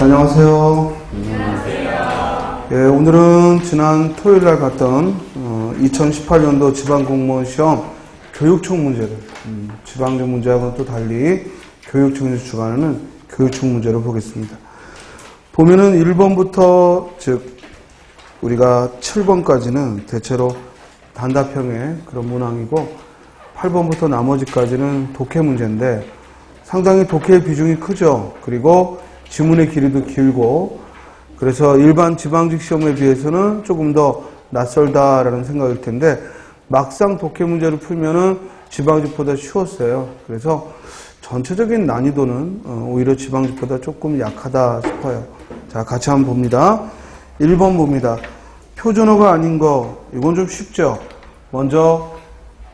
안녕하세요. 예, 오늘은 지난 토요일날 갔던 2018년도 지방공무원 시험 교육청 문제를 지방적 문제하고는 또 달리 교육청에서 주관하는 교육청 문제를 보겠습니다. 보면은 1번부터 즉 우리가 7번까지는 대체로 단답형의 그런 문항이고 8번부터 나머지까지는 독해 문제인데 상당히 독해의 비중이 크죠. 그리고 지문의 길이도 길고 그래서 일반 지방직 시험에 비해서는 조금 더 낯설다라는 생각일 텐데 막상 독해 문제를 풀면은 지방직보다 쉬웠어요. 그래서 전체적인 난이도는 오히려 지방직보다 조금 약하다 싶어요. 자, 같이 한번 봅니다. 1번 봅니다. 표준어가 아닌 거 이건 좀 쉽죠. 먼저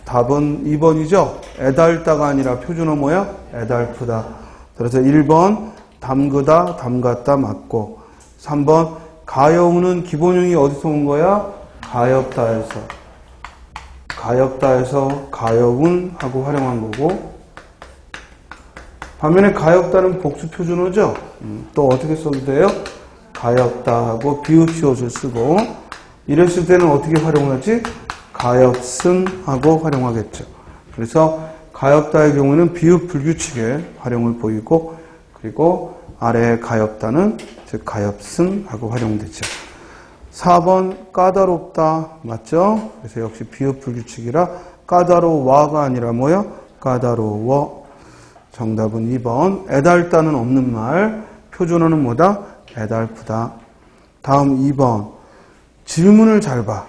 답은 2번이죠. 애달다가 아니라 표준어 뭐야? 애달프다. 그래서 1번 담그다, 담갔다 맞고 3번 가여우는 기본형이 어디서 온 거야? 가엽다에서 가여운 하고 활용한 거고 반면에 가엽다는 복수 표준어죠. 또 어떻게 써도 돼요? 가엽다 하고 비읍시옷을 쓰고 이랬을 때는 어떻게 활용하지? 가엽슨 하고 활용하겠죠. 그래서 가엽다의 경우에는 비읍 불규칙의 활용을 보이고 그리고 아래에 가엽다는 즉 가엽슨 하고 활용되죠. 4번 까다롭다 맞죠? 그래서 역시 비읍 불규칙이라 까다로워가 아니라 뭐야? 까다로워. 정답은 2번. 애달다는 없는 말. 표준어는 뭐다? 애달프다. 다음 2번. 질문을 잘 봐.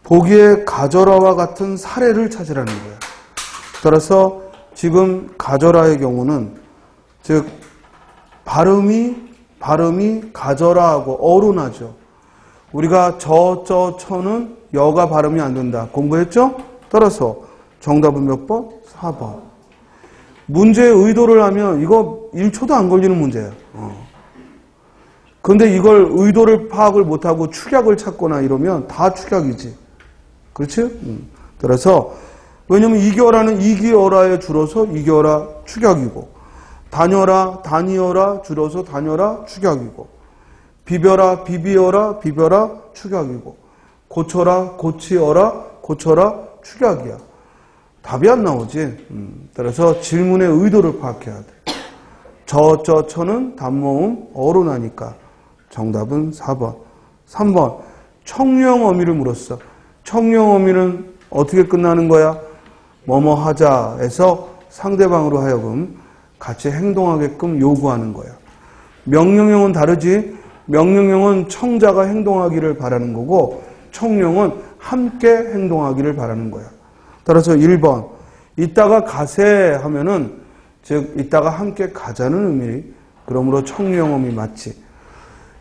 보기에 가져라와 같은 사례를 찾으라는 거야. 따라서 지금 가져라의 경우는 즉 발음이 가져라하고 어로 나죠. 우리가 처는 여가 발음이 안 된다. 공부했죠? 따라서 정답은 몇 번? 4번. 문제의 의도를 하면 이거 1초도 안 걸리는 문제야. 근데 이걸 의도를 파악을 못하고 축약을 찾거나 이러면 다 축약이지. 그렇지? 그래서 왜냐면 이겨라는 이기어라에 줄어서 이겨라 축약이고 다녀라 다니어라 줄어서 다녀라 축약이고 비벼라 비비어라 비벼라 축약이고 고쳐라 고치어라 고쳐라 축약이야. 답이 안 나오지. 따라서 질문의 의도를 파악해야 돼. 처는 단모음 어로 나니까 정답은 4번. 3번 청유형 어미를 물었어. 청유형 어미는 어떻게 끝나는 거야? 뭐뭐 하자에서 상대방으로 하여금 같이 행동하게끔 요구하는 거야. 명령형은 다르지. 명령형은 청자가 행동하기를 바라는 거고 청령은 함께 행동하기를 바라는 거야. 따라서 1번 이따가 가세 하면은 즉 이따가 함께 가자는 의미. 그러므로 청유형음이 맞지.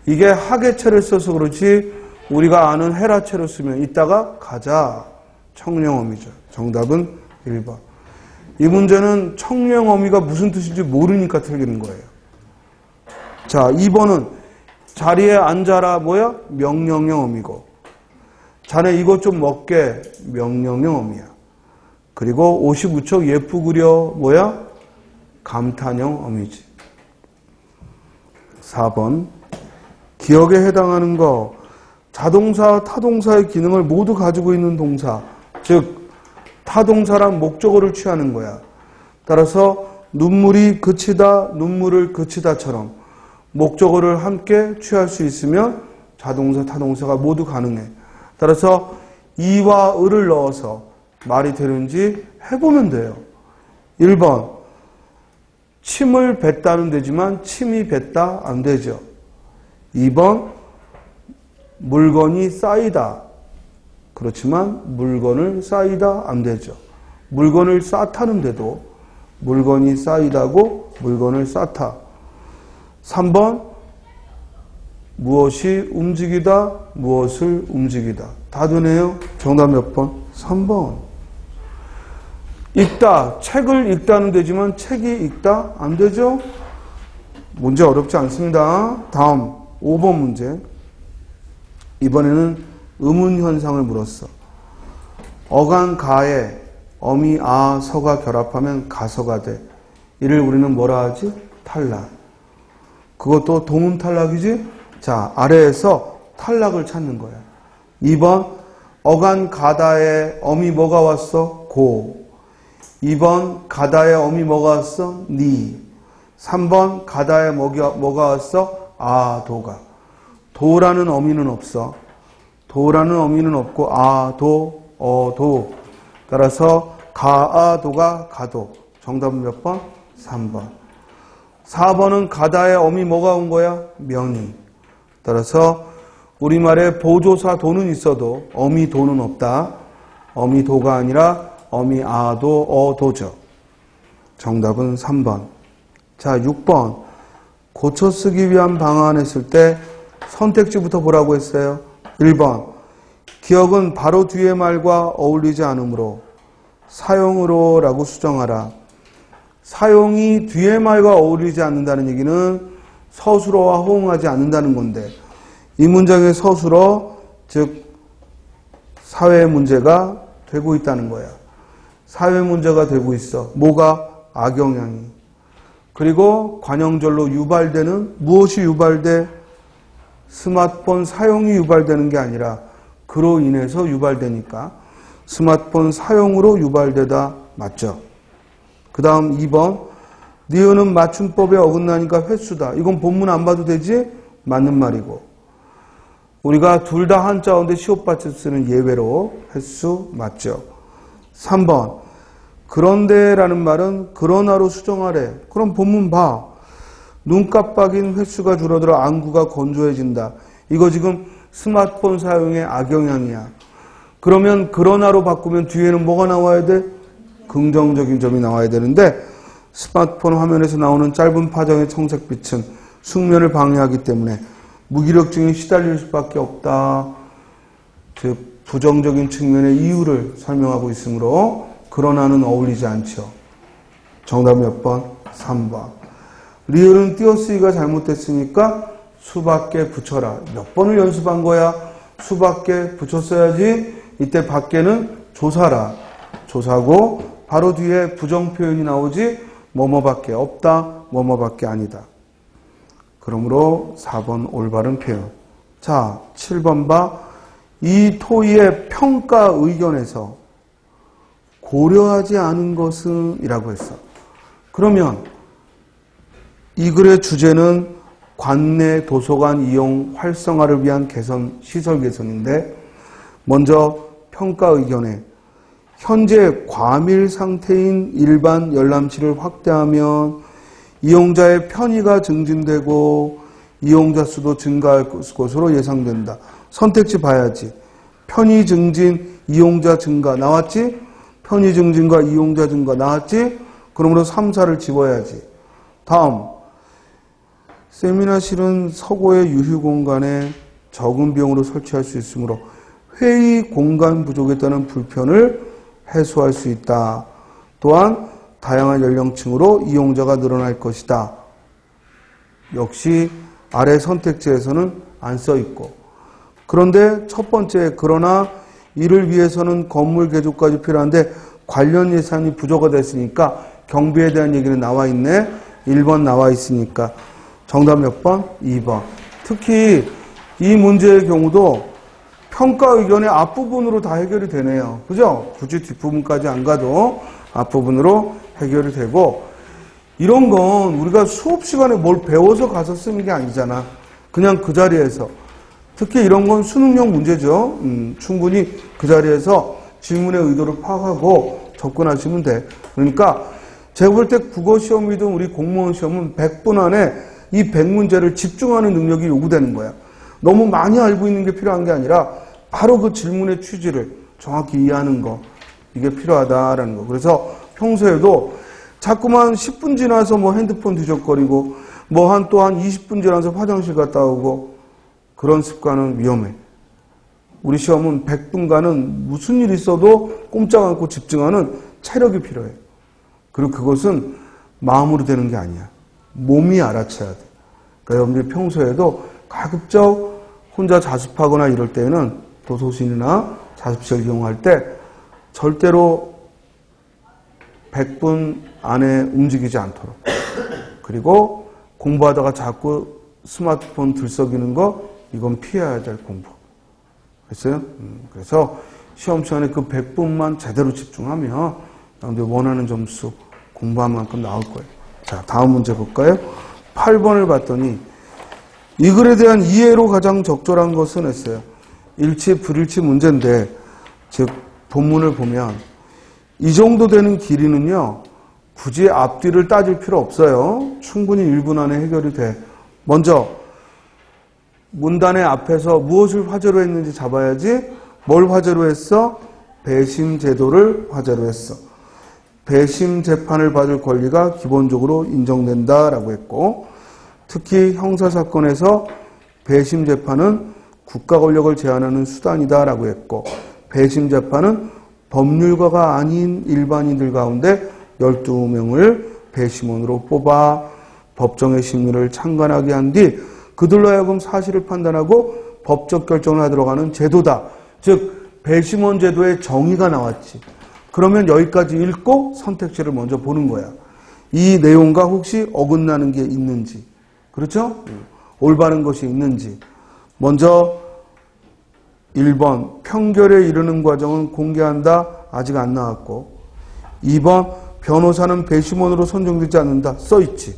이게 하계체를 써서 그렇지 우리가 아는 해라체로 쓰면 이따가 가자 청령어미죠. 정답은 1번. 이 문제는 청령어미가 무슨 뜻인지 모르니까 틀리는 거예요. 자, 2번은 자리에 앉아라 뭐야? 명령형 어미고 자네 이것 좀 먹게 명령형 어미야. 그리고 55척 예쁘구려 뭐야? 감탄형 어미지. 4번 기억에 해당하는 거 자동사, 타동사의 기능을 모두 가지고 있는 동사 즉 타동사란 목적어를 취하는 거야. 따라서 눈물이 그치다, 눈물을 그치다처럼 목적어를 함께 취할 수 있으면 자동사, 타동사가 모두 가능해. 따라서 이와 을을 넣어서 말이 되는지 해보면 돼요. 1번 침을 뱉다는 되지만 침이 뱉다 안 되죠. 2번 물건이 쌓이다. 그렇지만 물건을 쌓이다 안 되죠. 물건을 쌓다는데도 물건이 쌓이다고 물건을 쌓다. 3번 무엇이 움직이다 무엇을 움직이다. 다 되네요. 정답 몇 번? 3번. 읽다. 책을 읽다는 되지만 책이 읽다 안 되죠. 문제 어렵지 않습니다. 다음 5번 문제. 이번에는 의문현상을 물었어. 어간 가에 어미 아 서가 결합하면 가서가 돼. 이를 우리는 뭐라 하지? 탈락. 그것도 도문 탈락이지? 자, 아래에서 탈락을 찾는 거야. 2번, 어간 가다에 어미 뭐가 왔어? 고. 2번, 가다에 어미 뭐가 왔어? 니. 3번, 가다에 뭐가 왔어? 아, 도가. 도라는 어미는 없어. 도라는 어미는 없고, 아, 도, 도. 따라서, 가, 아, 도가 가도. 정답은 몇 번? 3번. 4번은 가다에 어미 뭐가 온 거야? 명이. 따라서 우리말에 보조사 도는 있어도 어미 도는 없다. 어미 도가 아니라 어미 아도 어도죠. 정답은 3번. 자, 6번. 고쳐 쓰기 위한 방안을 쓸 때 선택지부터 보라고 했어요. 1번. 기억은 바로 뒤의 말과 어울리지 않으므로 사용으로 라고 수정하라. 사용이 뒤의 말과 어울리지 않는다는 얘기는 서술어와 호응하지 않는다는 건데 이 문장의 서술어, 즉 사회 문제가 되고 있다는 거야. 사회 문제가 되고 있어. 뭐가? 악영향이. 그리고 관형절로 유발되는 무엇이 유발돼? 스마트폰 사용이 유발되는 게 아니라 그로 인해서 유발되니까 스마트폰 사용으로 유발되다 맞죠? 그 다음 2번 니은은 맞춤법에 어긋나니까 횟수다. 이건 본문 안 봐도 되지? 맞는 말이고 우리가 둘 다 한자어인데 시옷받침 쓰는 예외로 횟수 맞죠? 3번 그런데라는 말은 그러나로 수정하래. 그럼 본문 봐. 눈 깜빡인 횟수가 줄어들어 안구가 건조해진다. 이거 지금 스마트폰 사용의 악영향이야. 그러면 그러나로 바꾸면 뒤에는 뭐가 나와야 돼? 긍정적인 점이 나와야 되는데 스마트폰 화면에서 나오는 짧은 파장의 청색빛은 숙면을 방해하기 때문에 무기력증에 시달릴 수밖에 없다. 즉 부정적인 측면의 이유를 설명하고 있으므로 그러나는 어울리지 않죠. 정답 몇 번? 3번. 리을은 띄어쓰기가 잘못됐으니까 수밖에 붙여라. 몇 번을 연습한 거야? 수밖에 붙였어야지. 이때 밖에는 조사라. 조사고 바로 뒤에 부정 표현이 나오지 뭐뭐밖에 없다. 뭐뭐밖에 아니다. 그러므로 4번 올바른 표현. 자, 7번 봐. 이 토의의 평가 의견에서 고려하지 않은 것은 이라고 했어. 그러면 이 글의 주제는 관내 도서관 이용 활성화를 위한 개선, 시설 개선인데 먼저 평가 의견에 현재 과밀 상태인 일반 열람실을 확대하면 이용자의 편의가 증진되고 이용자 수도 증가할 것으로 예상된다. 선택지 봐야지. 편의 증진, 이용자 증가 나왔지? 편의 증진과 이용자 증가 나왔지? 그러므로 3, 4를 집어야지. 다음, 세미나실은 서고의 유휴 공간에 적은 비용으로 설치할 수 있으므로 회의 공간 부족에 따른 불편을 해소할 수 있다. 또한 다양한 연령층으로 이용자가 늘어날 것이다. 역시 아래 선택지에서는 안 써 있고. 그런데 첫 번째, 그러나 이를 위해서는 건물 개조까지 필요한데 관련 예산이 부족가 됐으니까 경비에 대한 얘기는 나와 있네. 1번 나와 있으니까. 정답 몇 번? 2번. 특히 이 문제의 경우도 평가 의견의 앞부분으로 다 해결이 되네요. 그죠? 굳이 뒷부분까지 안 가도 앞부분으로 해결이 되고 이런 건 우리가 수업 시간에 뭘 배워서 가서 쓰는 게 아니잖아. 그냥 그 자리에서. 특히 이런 건 수능형 문제죠. 충분히 그 자리에서 질문의 의도를 파악하고 접근하시면 돼. 그러니까 제가 볼 때 국어 시험이든 우리 공무원 시험은 100분 안에 이 100문제를 집중하는 능력이 요구되는 거야. 너무 많이 알고 있는 게 필요한 게 아니라 바로 그 질문의 취지를 정확히 이해하는 거. 이게 필요하다라는 거. 그래서 평소에도 자꾸만 10분 지나서 뭐 핸드폰 뒤적거리고 뭐 또 한 20분 지나서 화장실 갔다 오고 그런 습관은 위험해. 우리 시험은 100분간은 무슨 일이 있어도 꼼짝 않고 집중하는 체력이 필요해. 그리고 그것은 마음으로 되는 게 아니야. 몸이 알아채야 돼. 그러니까 여러분들이 평소에도 가급적 혼자 자습하거나 이럴 때는 도서실이나 자습실 이용할 때 절대로 100분 안에 움직이지 않도록. 그리고 공부하다가 자꾸 스마트폰 들썩이는 거, 이건 피해야 될 공부. 됐어요? 그래서 시험 시간에 그 100분만 제대로 집중하면 여러분들 원하는 점수 공부한 만큼 나올 거예요. 자, 다음 문제 볼까요? 8번을 봤더니 이 글에 대한 이해로 가장 적절한 것은 했어요. 일치, 불일치 문제인데, 즉 본문을 보면 이 정도 되는 길이는요, 굳이 앞뒤를 따질 필요 없어요. 충분히 1분 안에 해결이 돼. 먼저 문단의 앞에서 무엇을 화제로 했는지 잡아야지. 뭘 화제로 했어? 배심 제도를 화제로 했어. 배심 재판을 받을 권리가 기본적으로 인정된다라고 했고, 특히 형사사건에서 배심 재판은 국가 권력을 제한하는 수단이다라고 했고, 배심 재판은 법률가가 아닌 일반인들 가운데 12명을 배심원으로 뽑아 법정의 심리를 참관하게 한 뒤 그들로 하여금 사실을 판단하고 법적 결정을 하도록 하는 제도다. 즉 배심원 제도의 정의가 나왔지. 그러면 여기까지 읽고 선택지를 먼저 보는 거야. 이 내용과 혹시 어긋나는 게 있는지, 그렇죠? 올바른 것이 있는지. 먼저 1번 평결에 이르는 과정은 공개한다. 아직 안 나왔고, 2번 변호사는 배심원으로 선정되지 않는다. 써있지.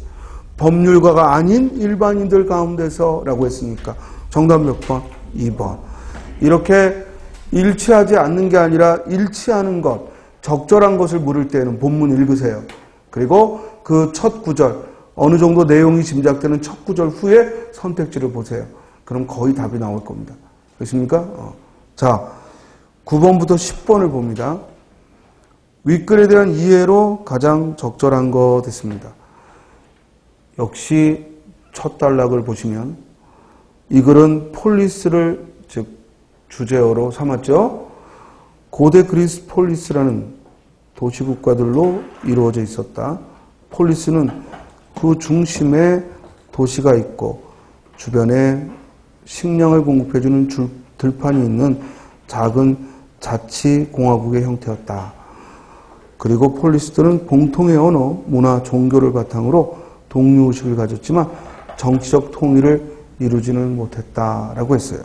법률가가 아닌 일반인들 가운데서 라고 했으니까 정답 몇 번? 2번. 이렇게 일치하지 않는 게 아니라 일치하는 것, 적절한 것을 물을 때는 본문 읽으세요. 그리고 그 첫 구절, 어느 정도 내용이 짐작되는 첫 구절 후에 선택지를 보세요. 그럼 거의 답이 나올 겁니다. 그렇습니까? 자, 9번부터 10번을 봅니다. 윗글에 대한 이해로 가장 적절한 것 됐습니다. 역시 첫 단락을 보시면 이 글은 폴리스를 즉 주제어로 삼았죠. 고대 그리스 폴리스라는 도시국가들로 이루어져 있었다. 폴리스는 그 중심에 도시가 있고 주변에 식량을 공급해주는 들판이 있는 작은 자치공화국의 형태였다. 그리고 폴리스들은 공통의 언어, 문화, 종교를 바탕으로 동료의식을 가졌지만 정치적 통일을 이루지는 못했다라고 했어요.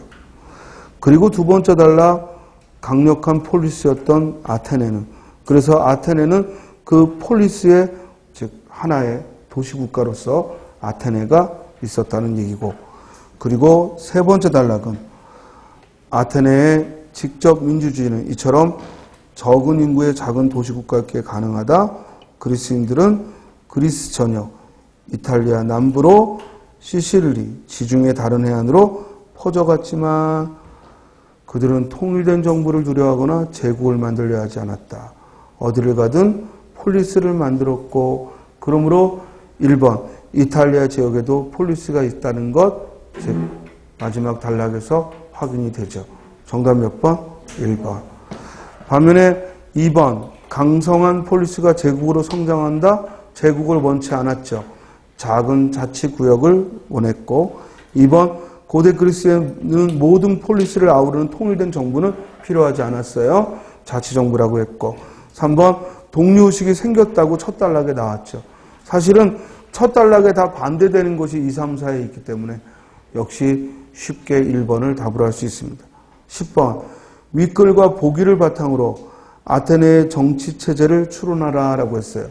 그리고 두 번째 단락, 강력한 폴리스였던 아테네는, 그래서 아테네는 그 폴리스의 즉 하나의 도시국가로서 아테네가 있었다는 얘기고, 그리고 세 번째 단락은 아테네의 직접 민주주의는 이처럼 적은 인구의 작은 도시국가였기에 가능하다. 그리스인들은 그리스 전역, 이탈리아 남부로 시실리, 지중해 다른 해안으로 퍼져갔지만 그들은 통일된 정부를 두려워하거나 제국을 만들려 하지 않았다. 어디를 가든 폴리스를 만들었고, 그러므로 1번 이탈리아 지역에도 폴리스가 있다는 것, 즉 마지막 단락에서 확인이 되죠. 정답 몇 번? 1번. 반면에 2번 강성한 폴리스가 제국으로 성장한다. 제국을 원치 않았죠. 작은 자치구역을 원했고, 2번 고대 그리스에는 모든 폴리스를 아우르는 통일된 정부는 필요하지 않았어요. 자치정부라고 했고, 3번 동료의식이 생겼다고 첫 단락에 나왔죠. 사실은 첫 단락에 다 반대되는 것이 2, 3, 4에 있기 때문에 역시 쉽게 1번을 답으로 할 수 있습니다. 10번 윗글과 보기를 바탕으로 아테네의 정치체제를 추론하라라고 했어요.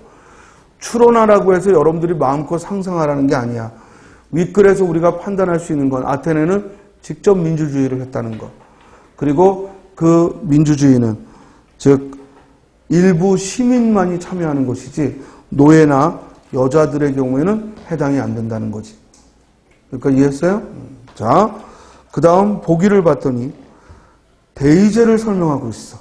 추론하라고 해서 여러분들이 마음껏 상상하라는 게 아니야. 윗글에서 우리가 판단할 수 있는 건 아테네는 직접 민주주의를 했다는 것. 그리고 그 민주주의는 즉 일부 시민만이 참여하는 것이지 노예나 여자들의 경우에는 해당이 안 된다는 거지. 그러니까 이해했어요? 자, 그 다음 보기를 봤더니 대의제를 설명하고 있어.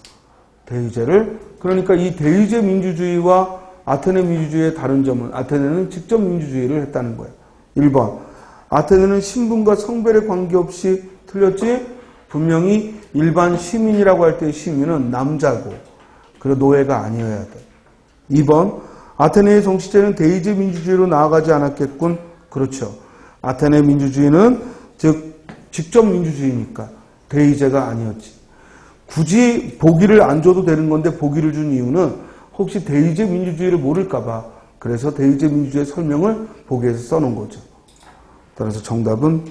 대의제를. 그러니까 이 대의제 민주주의와 아테네 민주주의의 다른 점은 아테네는 직접 민주주의를 했다는 거예요. 1번 아테네는 신분과 성별에 관계없이 틀렸지, 분명히 일반 시민이라고 할 때의 시민은 남자고 그리고 노예가 아니어야 돼. 2번 아테네의 정치제는 대의제 민주주의로 나아가지 않았겠군. 그렇죠. 아테네 민주주의는 즉 직접 민주주의니까 대의제가 아니었지. 굳이 보기를 안 줘도 되는 건데 보기를 준 이유는 혹시 대의제 민주주의를 모를까 봐. 그래서 대의제 민주주의의 설명을 보기에서 써놓은 거죠. 따라서 정답은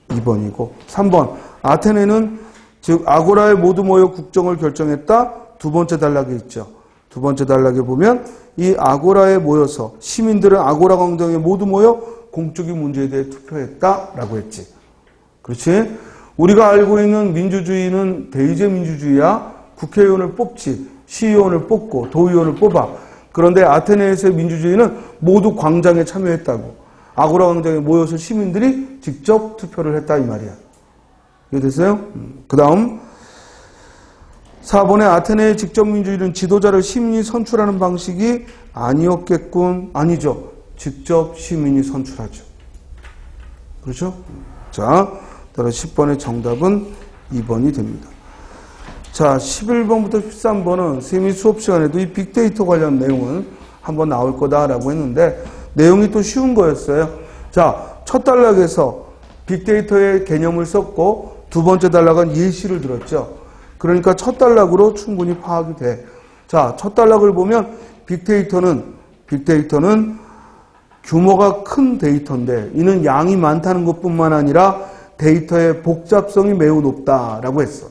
2번이고 3번 아테네는 즉 아고라에 모두 모여 국정을 결정했다. 두 번째 단락에 있죠. 두 번째 단락에 보면 이 아고라에 모여서 시민들은 아고라 광장에 모두 모여 공적인 문제에 대해 투표했다라고 했지. 그렇지? 우리가 알고 있는 민주주의는 대의제 민주주의야. 국회의원을 뽑지, 시의원을 뽑고 도의원을 뽑아. 그런데 아테네에서의 민주주의는 모두 광장에 참여했다고. 아고라 광장에 모여서 시민들이 직접 투표를 했다 이 말이야. 이해됐어요? 그 다음 4번에 아테네의 직접 민주주의는 지도자를 시민이 선출하는 방식이 아니었겠군. 아니죠. 직접 시민이 선출하죠. 그렇죠? 자, 따라 10번의 정답은 2번이 됩니다. 자, 11번부터 13번은 쌤이 수업 시간에도 이 빅데이터 관련 내용은 한번 나올 거다라고 했는데 내용이 또 쉬운 거였어요. 자, 첫 단락에서 빅데이터의 개념을 썼고 두 번째 단락은 예시를 들었죠. 그러니까 첫 단락으로 충분히 파악이 돼. 자, 첫 단락을 보면 빅데이터는 규모가 큰 데이터인데 이는 양이 많다는 것뿐만 아니라 데이터의 복잡성이 매우 높다라고 했어.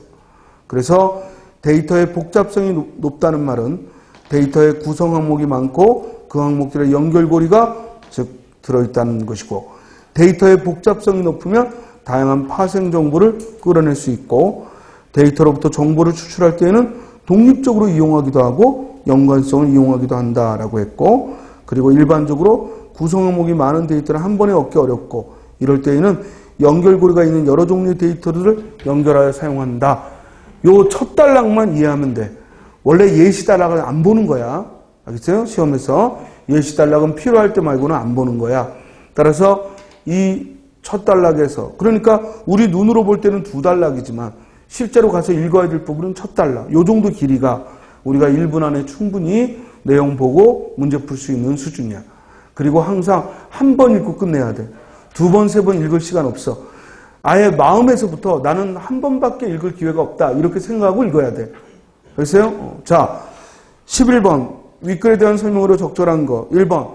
그래서 데이터의 복잡성이 높다는 말은 데이터의 구성 항목이 많고 그 항목들의 연결고리가 즉 들어있다는 것이고 데이터의 복잡성이 높으면 다양한 파생 정보를 끌어낼 수 있고 데이터로부터 정보를 추출할 때에는 독립적으로 이용하기도 하고 연관성을 이용하기도 한다라고 했고 그리고 일반적으로 구성 항목이 많은 데이터를 한 번에 얻기 어렵고 이럴 때에는 연결고리가 있는 여러 종류의 데이터들을 연결하여 사용한다. 요 첫 단락만 이해하면 돼. 원래 예시 단락을 안 보는 거야. 알겠어요? 시험에서 예시 단락은 필요할 때 말고는 안 보는 거야. 따라서 이 첫 단락에서 그러니까 우리 눈으로 볼 때는 두 단락이지만 실제로 가서 읽어야 될 부분은 첫 단락. 요 정도 길이가 우리가 1분 안에 충분히 내용 보고 문제 풀 수 있는 수준이야. 그리고 항상 한 번 읽고 끝내야 돼. 두 번, 세 번 읽을 시간 없어. 아예 마음에서부터 나는 한 번밖에 읽을 기회가 없다. 이렇게 생각하고 읽어야 돼. 알겠어요? 자, 11번. 윗글에 대한 설명으로 적절한 거. 1번.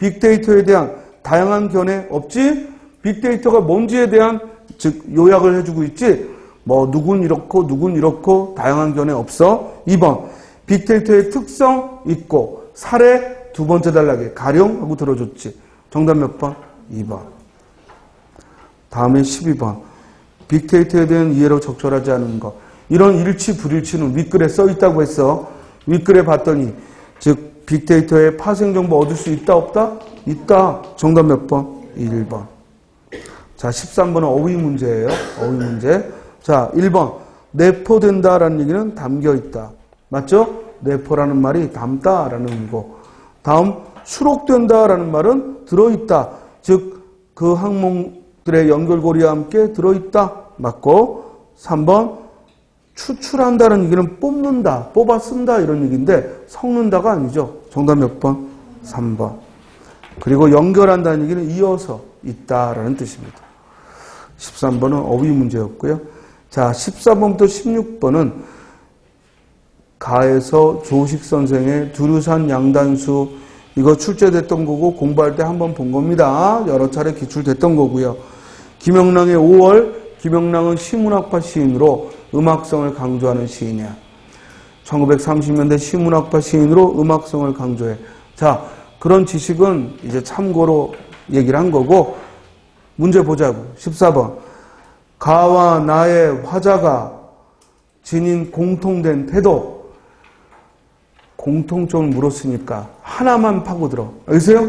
빅데이터에 대한 다양한 견해 없지? 빅데이터가 뭔지에 대한 즉 요약을 해주고 있지? 뭐 누군 이렇고 다양한 견해 없어? 2번. 빅데이터의 특성 있고 사례 두 번째 단락에 가령 하고 들어줬지. 정답 몇 번? 2번. 다음에 12번. 빅데이터에 대한 이해로 적절하지 않은 것. 이런 일치 불일치는 윗글에 써 있다고 했어. 윗글에 봤더니 즉 빅데이터의 파생 정보 얻을 수 있다 없다? 있다. 정답 몇 번? 1번. 자, 13번은 어휘 문제예요. 어휘 문제. 자, 1번. 내포된다라는 얘기는 담겨있다. 맞죠? 내포라는 말이 담다라는 의미고. 다음, 수록된다라는 말은 들어있다. 즉, 그 항목들의 연결고리와 함께 들어있다. 맞고. 3번, 추출한다는 얘기는 뽑는다, 뽑아 쓴다 이런 얘기인데 섞는다가 아니죠. 정답 몇 번? 3번. 그리고 연결한다는 얘기는 이어서 있다라는 뜻입니다. 13번은 어휘 문제였고요. 자, 14번부터 16번은 가에서 조식 선생의 두루산 양단수 이거 출제됐던 거고 공부할 때 한번 본 겁니다. 여러 차례 기출됐던 거고요. 김영랑의 5월, 김영랑은 시문학파 시인으로 음악성을 강조하는 시인이야. 1930년대 시문학파 시인으로 음악성을 강조해. 자, 그런 지식은 이제 참고로 얘기를 한 거고 문제 보자고. 14번. 가와 나의 화자가 지닌 공통된 태도. 공통점을 물었으니까 하나만 파고들어. 알겠어요?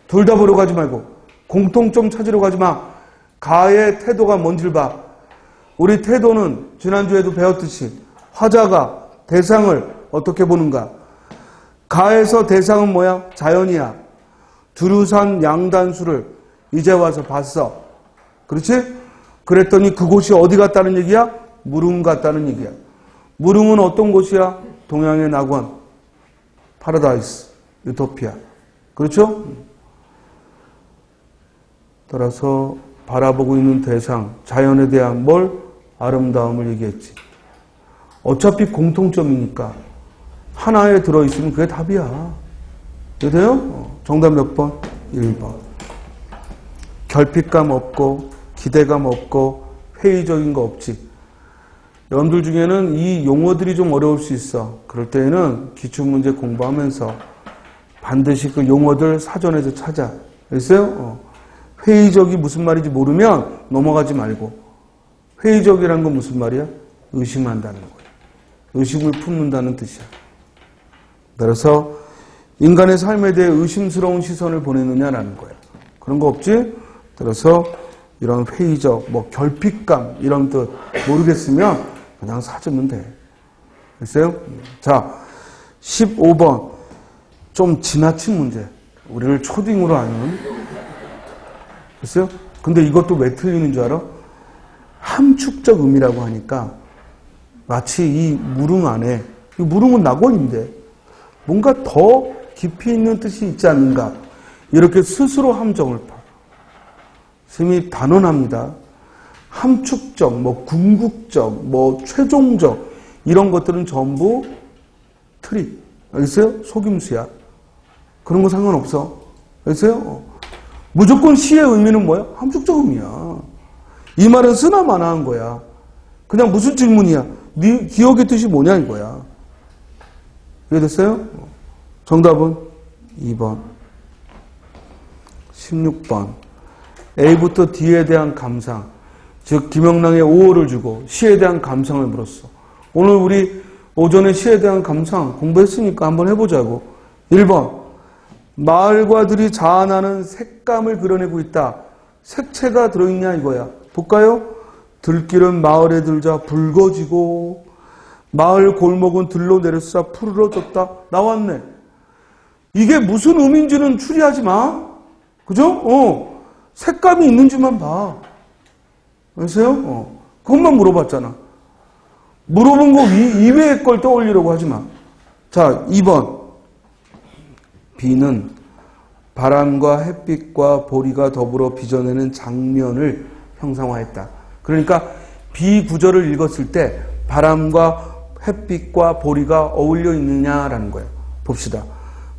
둘 다 보러 가지 말고 공통점 찾으러 가지 마. 가의 태도가 뭔지를 봐. 우리 태도는 지난주에도 배웠듯이 화자가 대상을 어떻게 보는가. 가에서 대상은 뭐야? 자연이야. 두루산 양단수를 이제 와서 봤어. 그렇지? 그랬더니 그곳이 어디 같다는 얘기야? 무릉 같다는 얘기야. 무릉은 어떤 곳이야? 동양의 낙원, 파라다이스, 유토피아. 그렇죠? 따라서 바라보고 있는 대상, 자연에 대한 뭘? 아름다움을 얘기했지. 어차피 공통점이니까 하나에 들어있으면 그게 답이야. 이해돼요? 정답 몇 번? 1번. 결핍감 없고 기대감 없고 회의적인 거 없지. 여러분들 중에는 이 용어들이 좀 어려울 수 있어. 그럴 때에는 기출문제 공부하면서 반드시 그 용어들 사전에서 찾아. 알겠어요? 회의적이 무슨 말인지 모르면 넘어가지 말고. 회의적이라는 건 무슨 말이야? 의심한다는 거야. 의심을 품는다는 뜻이야. 따라서 인간의 삶에 대해 의심스러운 시선을 보내느냐라는 거야. 그런 거 없지? 따라서 이런 회의적, 결핍감 이런 뜻 모르겠으면 그냥 사주면 돼. 됐어요? 자, 15번. 좀 지나친 문제. 우리를 초딩으로 하는. 됐어요? 근데 이것도 왜 틀리는 줄 알아? 함축적 의미라고 하니까 마치 이 물음 안에, 이 물음은 낙원인데 뭔가 더 깊이 있는 뜻이 있지 않는가. 이렇게 스스로 함정을 파. 선생님이 단언합니다. 함축적, 궁극적, 최종적 이런 것들은 전부 트릭. 알겠어요? 속임수야. 그런 거 상관없어. 알겠어요? 무조건 시의 의미는 뭐야? 함축적 의미야. 이 말은 쓰나 마나한 거야. 그냥 무슨 질문이야? 네 기억의 뜻이 뭐냐 이거야. 이해됐어요? 정답은 2번. 16번. A부터 D에 대한 감상. 즉 김영랑의 5호를 주고 시에 대한 감상을 물었어. 오늘 우리 오전에 시에 대한 감상 공부했으니까 한번 해보자고. 1번. 마을과 들이 자아나는 색감을 그려내고 있다. 색채가 들어있냐 이거야. 볼까요? 들길은 마을에 들자 붉어지고 마을 골목은 들로 내려서 푸르러졌다. 나왔네. 이게 무슨 의미인지는 추리하지 마. 그죠? 색감이 있는지만 봐. 아세요? 그것만 물어봤잖아. 물어본 거 이외의 걸 떠올리려고 하지 마. 자, 2번. 비는 바람과 햇빛과 보리가 더불어 빚어내는 장면을 형상화했다. 그러니까 비 구절을 읽었을 때 바람과 햇빛과 보리가 어울려 있느냐라는 거예요. 봅시다.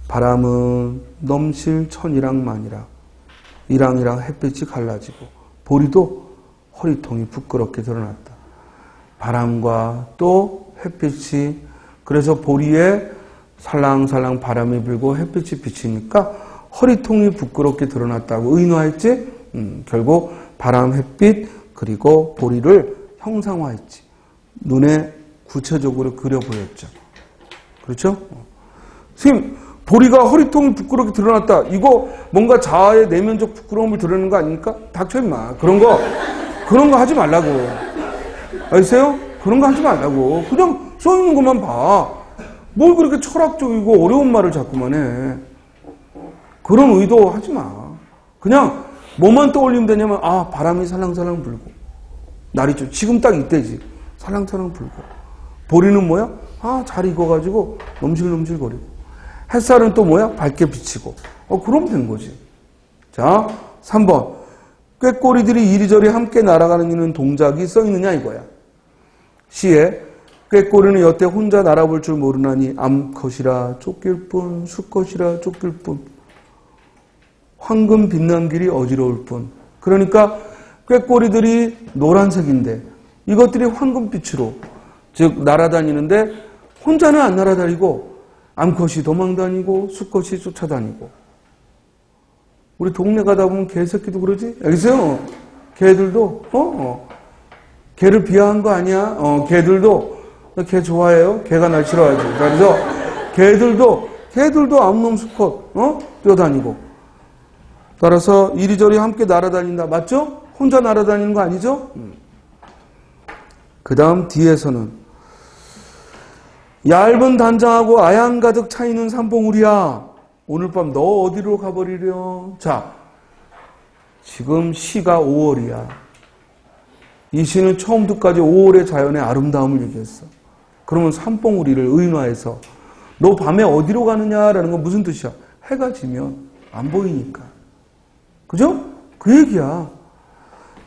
바람은 넘실 천이랑만이라. 이랑이랑 햇빛이 갈라지고 보리도 허리통이 부끄럽게 드러났다. 바람과 또 햇빛이, 그래서 보리에 살랑살랑 바람이 불고 햇빛이 비치니까 허리통이 부끄럽게 드러났다고 의노했지. 결국 바람, 햇빛 그리고 보리를 형상화했지. 눈에 구체적으로 그려 보였죠. 그렇죠? 선생님, 보리가 허리통이 부끄럽게 드러났다. 이거 뭔가 자아의 내면적 부끄러움을 드러내는 거 아닙니까? 닥쳐 임마. 그런 거 하지 말라고. 아세요? 그런 거 하지 말라고. 그냥 써 있는 것만 봐. 뭘 그렇게 철학적이고 어려운 말을 자꾸만 해. 그런 의도 하지 마. 그냥 뭐만 떠올리면 되냐면, 바람이 살랑살랑 불고. 날이 좀, 지금 딱 이때지. 살랑살랑 불고. 보리는 뭐야? 잘 익어가지고 넘실넘실 거리고. 햇살은 또 뭐야? 밝게 비치고. 그럼 된 거지. 자, 3번. 꾀꼬리들이 이리저리 함께 날아가는 이는 동작이 써 있느냐 이거야. 시에 꾀꼬리는 여태 혼자 날아볼 줄 모르나니 암컷이라 쫓길 뿐 수컷이라 쫓길 뿐 황금 빛난 길이 어지러울 뿐. 그러니까 꾀꼬리들이 노란색인데 이것들이 황금빛으로 즉 날아다니는데 혼자는 안 날아다니고 암컷이 도망다니고 수컷이 쫓아다니고. 우리 동네 가다 보면 개새끼도 그러지? 알겠어요? 개들도 개를 비하한 거 아니야? 개들도 개 좋아해요? 개가 날 싫어하지. 그래서 개들도 암놈 수컷 뛰어다니고. 따라서 이리저리 함께 날아다닌다. 맞죠? 혼자 날아다니는 거 아니죠? 그 다음 뒤에서는 얇은 단장하고 아양 가득 차있는 산봉우리야. 오늘 밤 너 어디로 가버리려? 자, 지금 시가 5월이야. 이 시는 처음부터까지 5월의 자연의 아름다움을 얘기했어. 그러면 산봉우리를 의인화해서 너 밤에 어디로 가느냐라는 건 무슨 뜻이야? 해가 지면 안 보이니까. 그죠? 그 얘기야.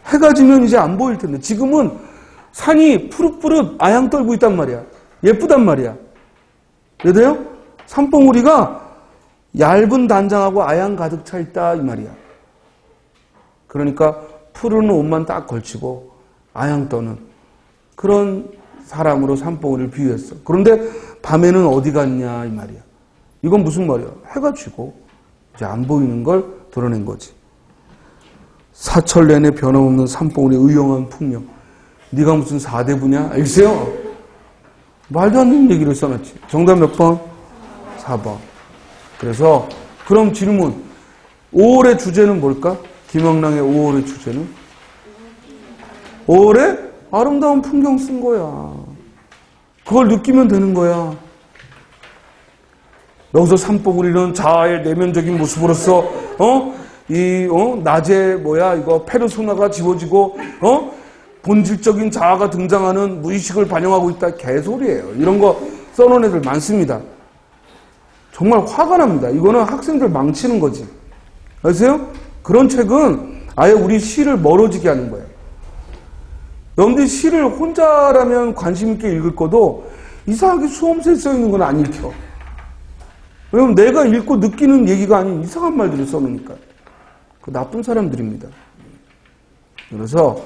해가 지면 이제 안 보일 텐데 지금은 산이 푸릇푸릇 아양 떨고 있단 말이야. 예쁘단 말이야. 이해돼요? 산봉우리가 얇은 단장하고 아양 가득 차 있다 이 말이야. 그러니까 푸른 옷만 딱 걸치고 아양 떠는 그런 사람으로 산봉우리를 비유했어. 그런데 밤에는 어디 갔냐 이 말이야. 이건 무슨 말이야? 해가 지고 이제 안 보이는 걸 드러낸 거지. 사철 내내 변함없는 산봉우리의 의영한 풍경. 네가 무슨 사대부냐? 알겠어요? 말도 안 되는 얘기를 써놨지. 정답 몇 번? 4번. 그래서 그럼 질문. 5월의 주제는 뭘까? 김영랑의 5월의 주제는? 5월의 아름다운 풍경 쓴 거야. 그걸 느끼면 되는 거야. 여기서 산봉우리는 자아의 내면적인 모습으로서 낮에 이거 페르소나가 지워지고 본질적인 자아가 등장하는 무의식을 반영하고 있다. 개소리예요. 이런 거 써놓은 애들 많습니다. 정말 화가 납니다. 이거는 학생들 망치는 거지. 아세요? 그런 책은 아예 우리 시를 멀어지게 하는 거예요. 여러분들이 시를 혼자라면 관심 있게 읽을 거도 이상하게 수험서에 써있는 건 안 읽혀. 왜냐면 내가 읽고 느끼는 얘기가 아닌 이상한 말들을 써놓으니까. 그 나쁜 사람들입니다. 그래서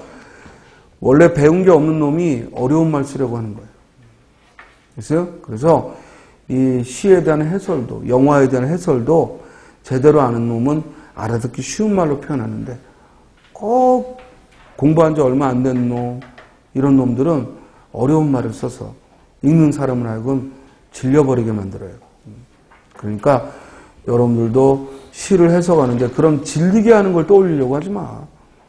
원래 배운 게 없는 놈이 어려운 말 쓰려고 하는 거예요. 그래서? 그래서 이 시에 대한 해설도, 영화에 대한 해설도 제대로 아는 놈은 알아듣기 쉬운 말로 표현하는데 꼭 공부한 지 얼마 안 된 놈, 이런 놈들은 어려운 말을 써서 읽는 사람을 하여금 질려버리게 만들어요. 그러니까 여러분들도 시를 해석하는데 그런 질리게 하는 걸 떠올리려고 하지 마.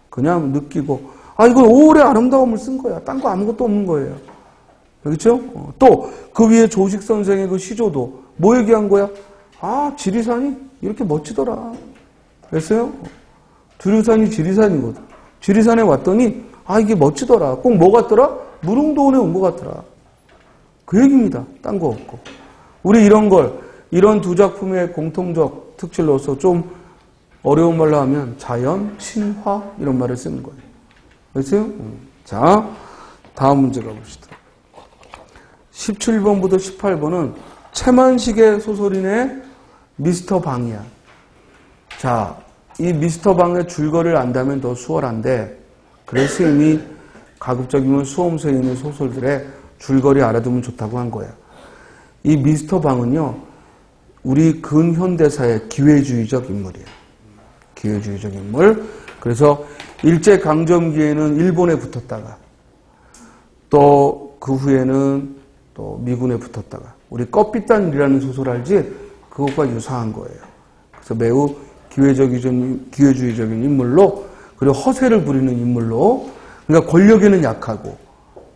그냥 느끼고 이건 5월의 아름다움을 쓴 거야. 딴 거 아무것도 없는 거예요. 그렇죠? 또 그 위에 조식 선생의 그 시조도 뭐 얘기한 거야? 지리산이 이렇게 멋지더라. 그랬어요? 두류산이 지리산이거든. 지리산에 왔더니 이게 멋지더라. 꼭 뭐 같더라? 무릉도원에 온 것 같더라. 그 얘기입니다. 딴 거 없고. 우리 이런 두 작품의 공통적 특질로서 좀 어려운 말로 하면 자연, 친화 이런 말을 쓰는 거예요. 그렇죠? 자, 다음 문제 가봅시다. 17번부터 18번은 최만식의 소설인의 미스터 방이야. 자, 이 미스터 방의 줄거리를 안다면 더 수월한데 그래서 이미 가급적이면 수험서에 있는 소설들의 줄거리 알아두면 좋다고 한 거야. 이 미스터 방은요, 우리 근현대사의 기회주의적 인물이에요. 기회주의적 인물. 그래서 일제강점기에는 일본에 붙었다가 또 그 후에는 또 미군에 붙었다가 우리 껍빗단이라는 소설 알지? 그것과 유사한 거예요. 그래서 매우 기회주의적인 인물로 그리고 허세를 부리는 인물로 그러니까 권력에는 약하고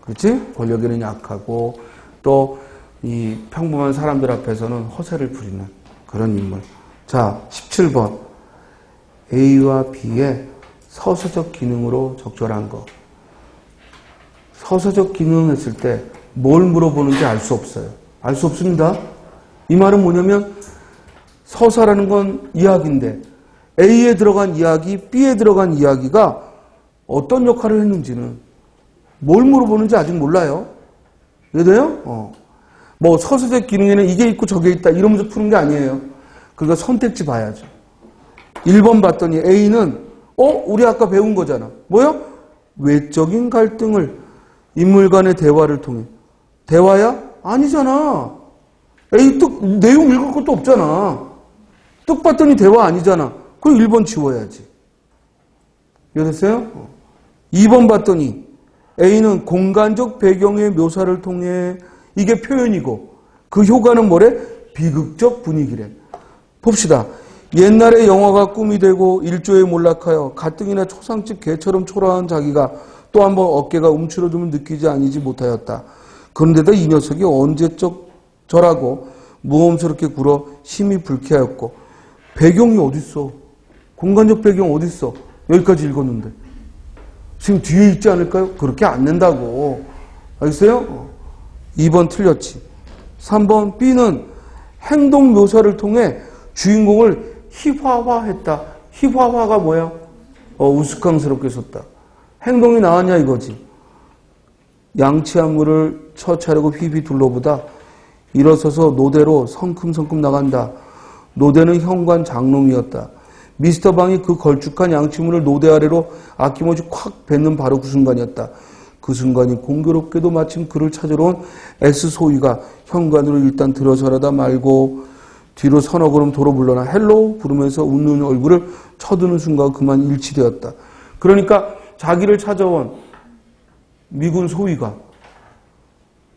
그렇지? 권력에는 약하고 또 이 평범한 사람들 앞에서는 허세를 부리는 그런 인물. 자, 17번. A와 B의 서사적 기능으로 적절한 거. 서사적 기능 했을 때 뭘 물어보는지 알 수 없어요. 알 수 없습니다. 이 말은 뭐냐면 서사라는 건 이야기인데 A에 들어간 이야기, B에 들어간 이야기가 어떤 역할을 했는지는 뭘 물어보는지 아직 몰라요. 이해돼요? 뭐 서사적 기능에는 이게 있고 저게 있다 이러면서 푸는 게 아니에요. 그러니까 선택지 봐야죠. 1번 봤더니 A는 우리 아까 배운 거잖아. 뭐야? 외적인 갈등을 인물 간의 대화를 통해. 대화야? 아니잖아. A 내용 읽을 것도 없잖아. 뚝 봤더니 대화 아니잖아. 그럼 1번 지워야지. 이해됐어요? 2번 봤더니 A는 공간적 배경의 묘사를 통해 이게 표현이고 그 효과는 뭐래? 비극적 분위기래. 봅시다. 옛날에 영화가 꿈이 되고 일조에 몰락하여 가뜩이나 초상집 개처럼 초라한 자기가 또 한 번 어깨가 움츠러들면 느끼지 아니지 못하였다. 그런데도 이 녀석이 언제적 저라고 모험스럽게 굴어 심히 불쾌하였고 배경이 어딨어? 공간적 배경 어딨어? 여기까지 읽었는데. 지금 뒤에 있지 않을까요? 그렇게 안 낸다고. 알겠어요? 2번 틀렸지. 3번 B는 행동 묘사를 통해 주인공을 희화화했다. 희화화가 뭐야? 우스꽝스럽게 썼다. 행동이 나왔냐 이거지. 양치한 물을 처차려고 휘휘 둘러보다 일어서서 노대로 성큼성큼 나간다. 노대는 현관 장롱이었다. 미스터 방이 그 걸쭉한 양치물을 노대 아래로 아낌없이 콱 뱉는 바로 그 순간이었다. 그 순간이 공교롭게도 마침 그를 찾으러 온 S 소위가 현관으로 일단 들어서려다 말고 뒤로 서너 걸음 도로 물러나 헬로우 부르면서 웃는 얼굴을 쳐드는 순간 그만 일치되었다. 그러니까 자기를 찾아온 미군 소위가,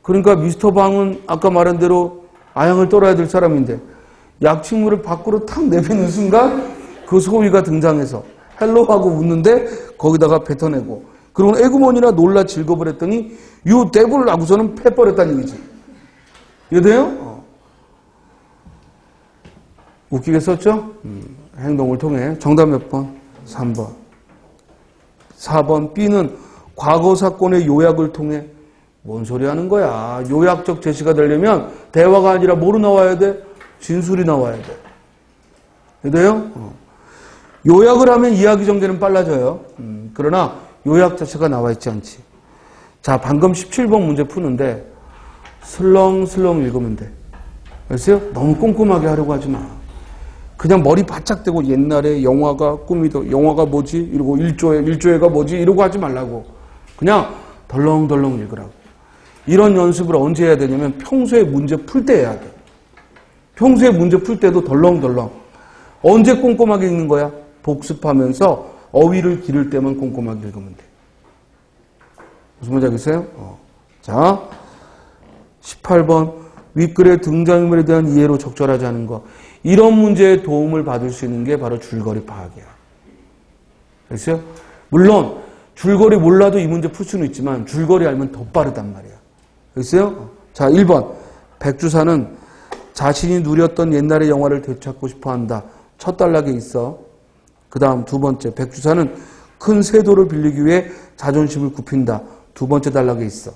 그러니까 미스터 방은 아까 말한 대로 아양을 떨어야 될 사람인데 약침물을 밖으로 탁 내뱉는 순간 그 소위가 등장해서 헬로 하고 웃는데 거기다가 뱉어내고, 그리고 에그머니나 놀라 질겁을 했더니 유 데블 하고서는 패버렸다는 얘기지. 이해돼요? 웃기게 썼죠? 행동을 통해. 정답 몇 번? 3번. 4번 B는 과거 사건의 요약을 통해. 뭔 소리 하는 거야. 요약적 제시가 되려면 대화가 아니라 뭐로 나와야 돼? 진술이 나와야 돼. 이해돼요? 요약을 하면 이야기 전개는 빨라져요. 그러나 요약 자체가 나와 있지 않지. 자, 방금 17번 문제 푸는데 슬렁슬렁 읽으면 돼. 알았어요? 너무 꼼꼼하게 하려고 하지 마. 그냥 머리 바짝 대고 옛날에 영화가 꿈이다. 영화가 뭐지? 이러고 일조회가 뭐지? 이러고 하지 말라고. 그냥 덜렁덜렁 읽으라고. 이런 연습을 언제 해야 되냐면 평소에 문제 풀 때 해야 돼. 평소에 문제 풀 때도 덜렁덜렁. 언제 꼼꼼하게 읽는 거야? 복습하면서 어휘를 기를 때만 꼼꼼하게 읽으면 돼. 무슨 말인지 알겠어요? 자, 18번 윗글의 등장인물에 대한 이해로 적절하지 않은 거. 이런 문제에 도움을 받을 수 있는 게 바로 줄거리 파악이야. 알겠어요? 물론 줄거리 몰라도 이 문제 풀 수는 있지만 줄거리 알면 더 빠르단 말이야. 알겠어요? 자, 1번 백주사는 자신이 누렸던 옛날의 영화를 되찾고 싶어한다. 첫 단락에 있어. 그 다음 두 번째 백주사는 큰 세도를 빌리기 위해 자존심을 굽힌다. 두 번째 단락에 있어.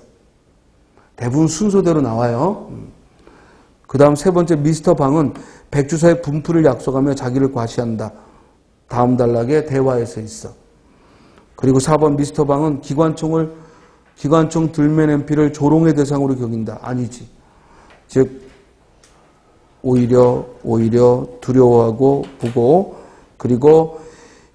대부분 순서대로 나와요. 그 다음 세 번째 미스터 방은 백주사의 분풀을 약속하며 자기를 과시한다. 다음 단락에 대화에서 있어. 그리고 4번 미스터 방은 기관총 들맨 MP를 조롱의 대상으로 여긴다. 아니지. 즉 오히려 두려워하고 보고, 그리고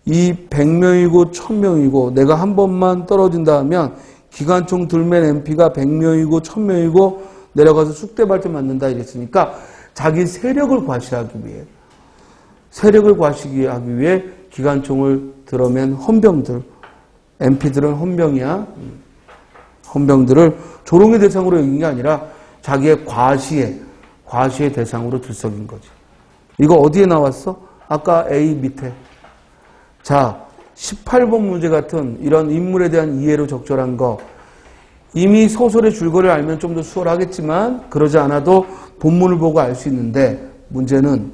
이 100명이고 1000명이고 내가 한 번만 떨어진다 하면 기관총 들맨 MP가 100명이고 1000명이고 내려가서 쑥대밭을 맞는다 이랬으니까 자기 세력을 과시하기 위해 기관총을 들어맨 헌병들, MP들은 헌병이야. 헌병들을 조롱의 대상으로 여긴 게 아니라 자기의 과시의 대상으로 들썩인 거지. 이거 어디에 나왔어? 아까 A 밑에. 자, 18번 문제 같은 이런 인물에 대한 이해로 적절한 거. 이미 소설의 줄거리를 알면 좀 더 수월하겠지만 그러지 않아도 본문을 보고 알 수 있는데 문제는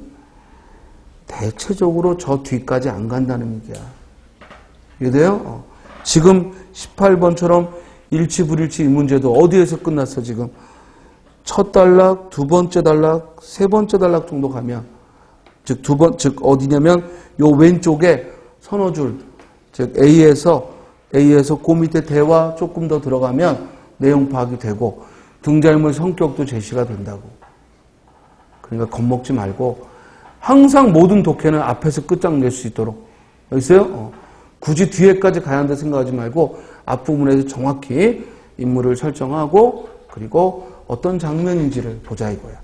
대체적으로 저 뒤까지 안 간다는 얘기야. 이해돼요? 지금 18번처럼 일치불일치 이 문제도 어디에서 끝났어 지금? 첫 단락, 두 번째 단락, 세 번째 단락 정도 가면 즉 어디냐면 요 왼쪽에 서너 줄, 즉 A에서 그 밑에 대화 조금 더 들어가면 내용 파악이 되고 등장인물 성격도 제시가 된다고. 그러니까 겁먹지 말고 항상 모든 독해는 앞에서 끝장낼 수 있도록. 여기 있어요? 굳이 뒤에까지 가야 한다 생각하지 말고 앞부분에서 정확히 인물을 설정하고 그리고 어떤 장면인지를 보자 이거야.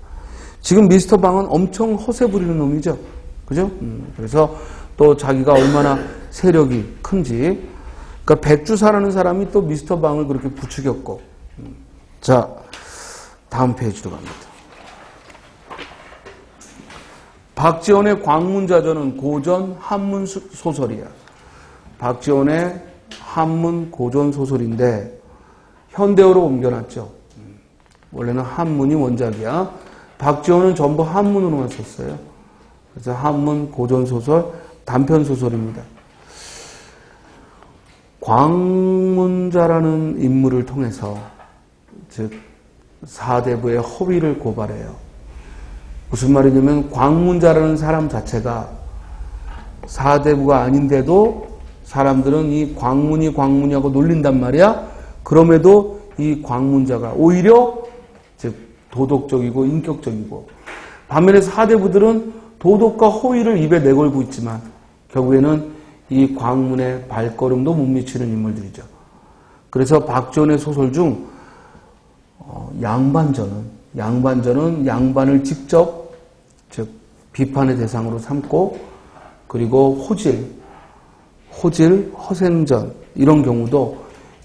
지금 미스터 방은 엄청 허세 부리는 놈이죠. 그죠? 그래서 또 자기가 얼마나 세력이 큰지. 그러니까 백주사라는 사람이 또 미스터 방을 그렇게 부추겼고. 자, 다음 페이지로 갑니다. 박지원의 광문자전은 고전 한문 소설이야. 박지원의 한문 고전 소설인데 현대어로 옮겨놨죠. 원래는 한문이 원작이야. 박지원은 전부 한문으로만 썼어요. 그래서 한문 고전 소설, 단편 소설입니다. 광문자라는 인물을 통해서 즉 사대부의 허위를 고발해요. 무슨 말이냐면 광문자라는 사람 자체가 사대부가 아닌데도 사람들은 이 광문이하고 놀린단 말이야. 그럼에도 이 광문자가 오히려 즉 도덕적이고 인격적이고, 반면에 사대부들은 도덕과 허위를 입에 내걸고 있지만 결국에는 이 광문의 발걸음도 못 미치는 인물들이죠. 그래서 박지원의 소설 중 양반전은 양반을 직접 즉 비판의 대상으로 삼고 그리고 허생전 이런 경우도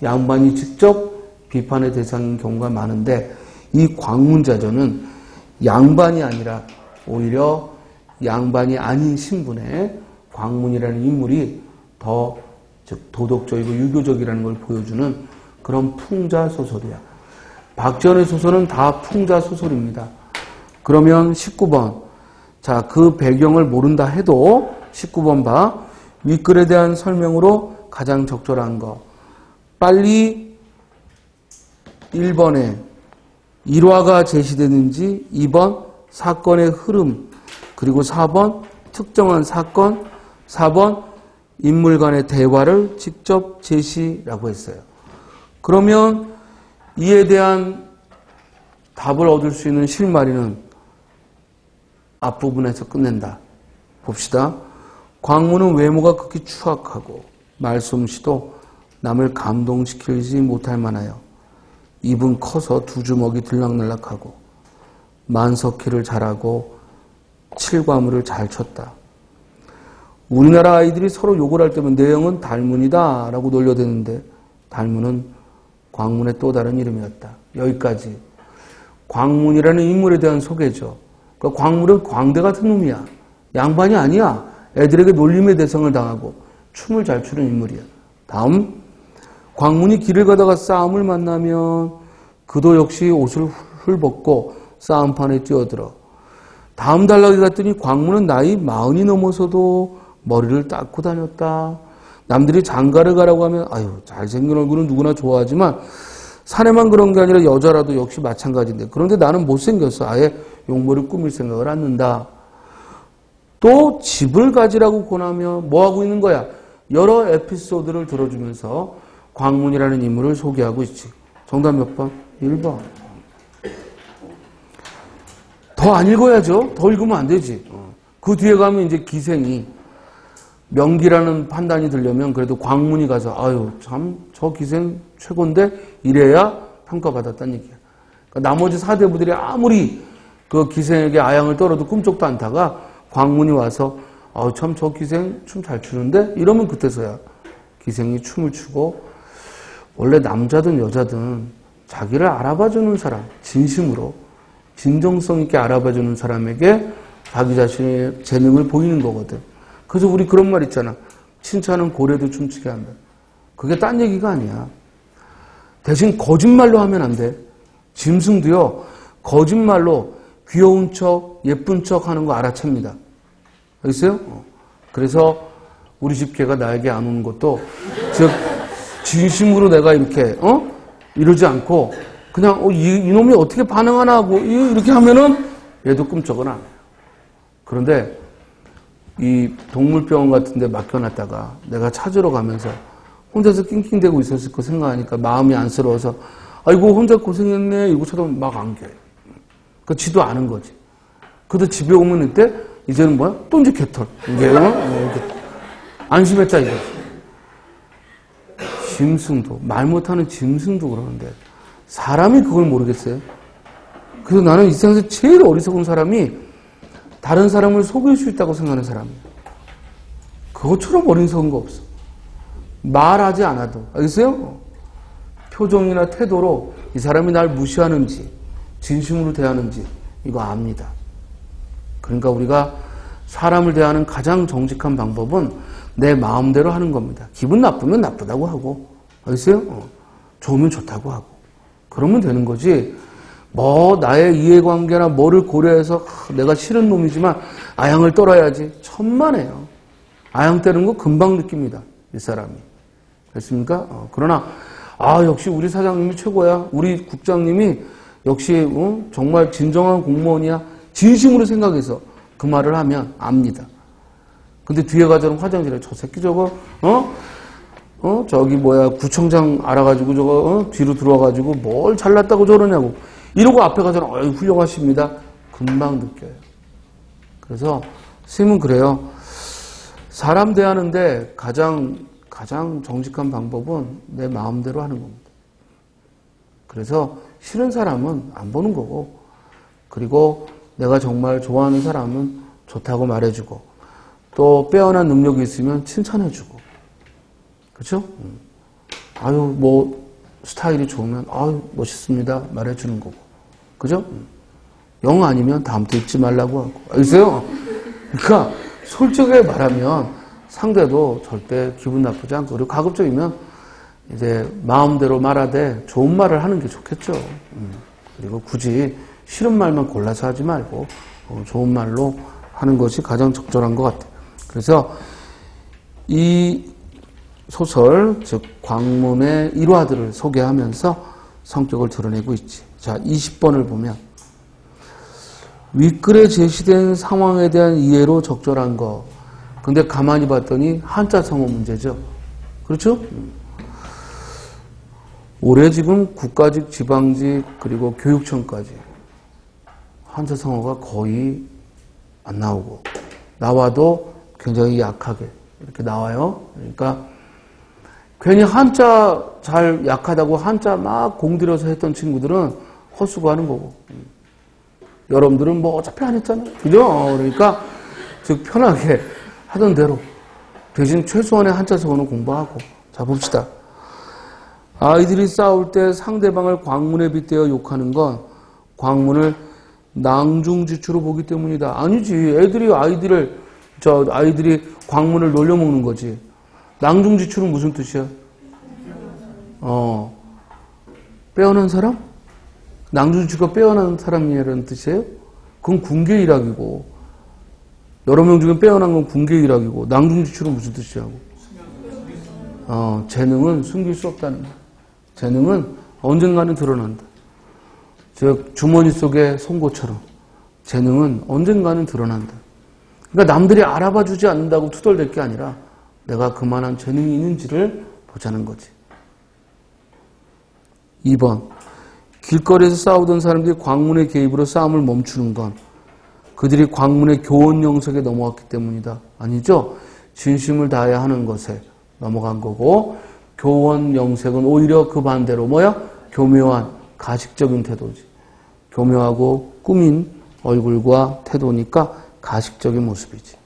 양반이 직접 비판의 대상인 경우가 많은데 이 광문자전은 양반이 아니라 오히려 양반이 아닌 신분의 광문이라는 인물이 더 즉 도덕적이고 유교적이라는 걸 보여주는 그런 풍자 소설이야. 박지원의 소설은 다 풍자 소설입니다. 그러면 19번. 자, 그 배경을 모른다 해도 19번 봐. 윗글에 대한 설명으로 가장 적절한 거. 빨리 1번에 일화가 제시되는지, 2번 사건의 흐름, 그리고 4번 특정한 사건, 4번 인물 간의 대화를 직접 제시라고 했어요. 그러면 이에 대한 답을 얻을 수 있는 실마리는 앞부분에서 끝낸다. 봅시다. 광문은 외모가 극히 추악하고 말솜씨도 남을 감동시키지 못할 만하여 입은 커서 두 주먹이 들락날락하고 만석희를 잘하고 칠과물을 잘 쳤다. 우리나라 아이들이 서로 욕을 할 때면 내 형은 달문이다 라고 놀려대는데 달문은 광문의 또 다른 이름이었다. 여기까지. 광문이라는 인물에 대한 소개죠. 그러니까 광문은 광대 같은 놈이야. 양반이 아니야. 애들에게 놀림의 대상을 당하고 춤을 잘 추는 인물이야. 다음. 광문이 길을 가다가 싸움을 만나면 그도 역시 옷을 훌벗고 싸움판에 뛰어들어. 다음 단락에 갔더니 광문은 나이 40이 넘어서도 머리를 닦고 다녔다. 남들이 장가를 가라고 하면 아유 잘생긴 얼굴은 누구나 좋아하지만 사내만 그런 게 아니라 여자라도 역시 마찬가지인데 그런데 나는 못생겼어. 아예 용모를 꾸밀 생각을 않는다. 또 집을 가지라고 권하며 뭐하고 있는 거야? 여러 에피소드를 들어주면서 광문이라는 인물을 소개하고 있지. 정답 몇 번? 1번. 더 안 읽어야죠. 더 읽으면 안 되지. 그 뒤에 가면 이제 기생이 명기라는 판단이 들려면 그래도 광문이 가서 아유 참 저 기생 최고인데 이래야 평가받았다는 얘기야. 그러니까 나머지 사대부들이 아무리 그 기생에게 아양을 떨어도 꿈쩍도 않다가 광문이 와서 아유 참 저 기생 춤 잘 추는데 이러면 그때서야 기생이 춤을 추고 원래 남자든 여자든 자기를 알아봐주는 사람 진심으로 진정성 있게 알아봐주는 사람에게 자기 자신의 재능을 보이는 거거든. 그래서 우리 그런 말 있잖아. 칭찬은 고래도 춤추게 한다. 그게 딴 얘기가 아니야. 대신 거짓말로 하면 안 돼. 짐승도요. 거짓말로 귀여운 척, 예쁜 척 하는 거 알아챕니다. 알겠어요? 그래서 우리 집 개가 나에게 안 오는 것도 즉 진심으로 내가 이렇게 이러지 않고 그냥 이놈이 어떻게 반응하나 하고 이렇게 하면은 얘도 꿈쩍은 안 해요. 그런데 이 동물병원 같은 데 맡겨놨다가 내가 찾으러 가면서 혼자서 낑낑대고 있었을 거 생각하니까 마음이 안쓰러워서 아이고 혼자 고생했네 이러고 쳐다보면 막 안겨요. 그 지도 아는 거지. 그래도 집에 오면 이때 이제는 뭐야? 또 이제 개털. 이게 안심했다 이거지. 짐승도 말 못하는 짐승도 그러는데 사람이 그걸 모르겠어요. 그래서 나는 이 세상에서 제일 어리석은 사람이 다른 사람을 속일 수 있다고 생각하는 사람이에요. 그것처럼 어리석은 거 없어. 말하지 않아도. 알겠어요? 표정이나 태도로 이 사람이 날 무시하는지 진심으로 대하는지 이거 압니다. 그러니까 우리가 사람을 대하는 가장 정직한 방법은 내 마음대로 하는 겁니다. 기분 나쁘면 나쁘다고 하고 알겠어요? 좋으면 좋다고 하고 그러면 되는 거지. 뭐 나의 이해관계나 뭐를 고려해서 내가 싫은 놈이지만 아양을 떨어야지. 천만에요. 아양 때는 거 금방 느낍니다. 이 사람이. 됐습니까? 그러나 역시 우리 사장님이 최고야. 우리 국장님이 역시 정말 진정한 공무원이야. 진심으로 생각해서 그 말을 하면 압니다. 근데 뒤에 가서는 화장실에 저 새끼 저거 저기 구청장 알아가지고 저거 뒤로 들어와가지고 뭘 잘났다고 저러냐고 이러고 앞에 가서는 훌륭하십니다. 금방 느껴요. 그래서 스님은 그래요. 사람 대하는데 가장 정직한 방법은 내 마음대로 하는 겁니다. 그래서 싫은 사람은 안 보는 거고, 그리고 내가 정말 좋아하는 사람은 좋다고 말해주고, 또 빼어난 능력이 있으면 칭찬해주고, 그렇죠? 아유 뭐 스타일이 좋으면 아유 멋있습니다 말해주는 거고, 그죠? 영 아니면 다음부터 입지 말라고 하고, 알겠어요? 그러니까 솔직하게 말하면 상대도 절대 기분 나쁘지 않고, 그리고 가급적이면 이제 마음대로 말하되 좋은 말을 하는 게 좋겠죠. 그리고 굳이 싫은 말만 골라서 하지 말고 좋은 말로 하는 것이 가장 적절한 것 같아요. 그래서 이 소설, 즉 광문의 일화들을 소개하면서 성격을 드러내고 있지. 자, 20번을 보면 윗글에 제시된 상황에 대한 이해로 적절한 거. 근데 가만히 봤더니 한자 성어 문제죠. 그렇죠? 올해 지금 국가직, 지방직, 그리고 교육청까지 한자 성어가 거의 안 나오고, 나와도 굉장히 약하게 이렇게 나와요. 그러니까 괜히 한자 잘 약하다고 한자 막 공들여서 했던 친구들은 헛수고하는 거고, 여러분들은 뭐 어차피 안 했잖아요. 그죠? 그러니까 즉 편하게 하던 대로 대신 최소한의 한자 성어는 공부하고. 자, 봅시다. 아이들이 싸울 때 상대방을 광문에 빗대어 욕하는 건 광문을 낭중지추로 보기 때문이다. 아니지. 아이들이 광문을 놀려먹는 거지. 낭중지추는 무슨 뜻이야? 빼어난 사람? 낭중지추가 빼어난 사람이라는 뜻이에요? 그건 군계일학이고, 여러 명 중에 빼어난 건 군계일학이고, 낭중지추는 무슨 뜻이냐고. 재능은 숨길 수 없다는 거야. 재능은 언젠가는 드러난다. 즉 주머니 속의 송곳처럼 재능은 언젠가는 드러난다. 그러니까 남들이 알아봐 주지 않는다고 투덜댈 게 아니라 내가 그만한 재능이 있는지를 보자는 거지. 2번, 길거리에서 싸우던 사람들이 광문의 개입으로 싸움을 멈추는 건 그들이 광문의 교원 영석에 넘어갔기 때문이다. 아니죠. 진심을 다해야 하는 것에 넘어간 거고, 교원 영색은 오히려 그 반대로 뭐야? 교묘한 가식적인 태도지. 교묘하고 꾸민 얼굴과 태도니까 가식적인 모습이지.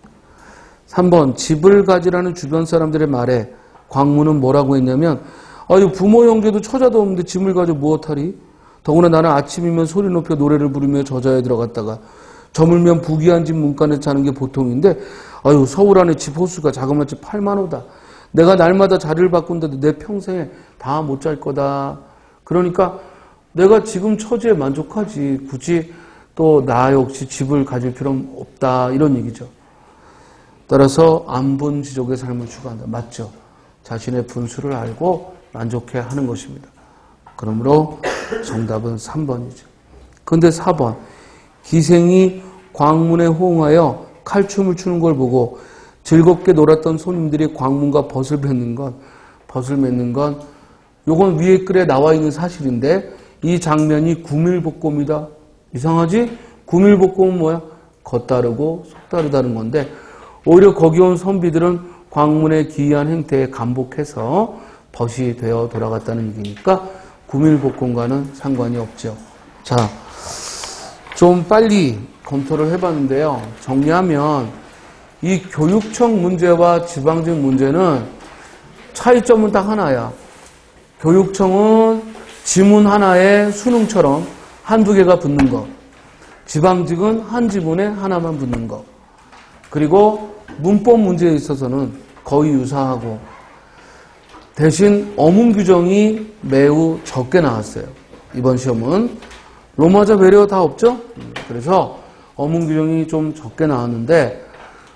3번, 집을 가지라는 주변 사람들의 말에 광문은 뭐라고 했냐면, 아유 부모 형제도 처자도 없는데 짐을 가지고 무엇하리? 더구나 나는 아침이면 소리 높여 노래를 부르며 저자에 들어갔다가 저물면 부귀한 집 문간에 자는 게 보통인데, 아유 서울 안에 집 호수가 자그마치 8만 호다. 내가 날마다 자리를 바꾼다도 내 평생에 다 못 잘 거다. 그러니까 내가 지금 처지에 만족하지 굳이 또 나 역시 집을 가질 필요는 없다, 이런 얘기죠. 따라서 안분지족의 삶을 추구한다. 맞죠? 자신의 분수를 알고 만족해 하는 것입니다. 그러므로 정답은 3번이죠. 그런데 4번, 기생이 광문에 호응하여 칼춤을 추는 걸 보고 즐겁게 놀았던 손님들이 광문과 벗을 맺는 건 요건 위에 글에 나와 있는 사실인데 이 장면이 구밀복곰이다. 이상하지? 구밀복곰은 뭐야? 겉다르고 속다르다는 건데, 오히려 거기 온 선비들은 광문의 기이한 행태에 감복해서 벗이 되어 돌아갔다는 얘기니까 구밀복곰과는 상관이 없죠. 자, 좀 빨리 검토를 해봤는데요. 정리하면 이 교육청 문제와 지방직 문제는 차이점은 딱 하나야. 교육청은 지문 하나에 수능처럼 한두 개가 붙는 거. 지방직은 한 지문에 하나만 붙는 거. 그리고 문법 문제에 있어서는 거의 유사하고, 대신 어문 규정이 매우 적게 나왔어요. 이번 시험은 로마자 배려 다 없죠? 그래서 어문 규정이 좀 적게 나왔는데,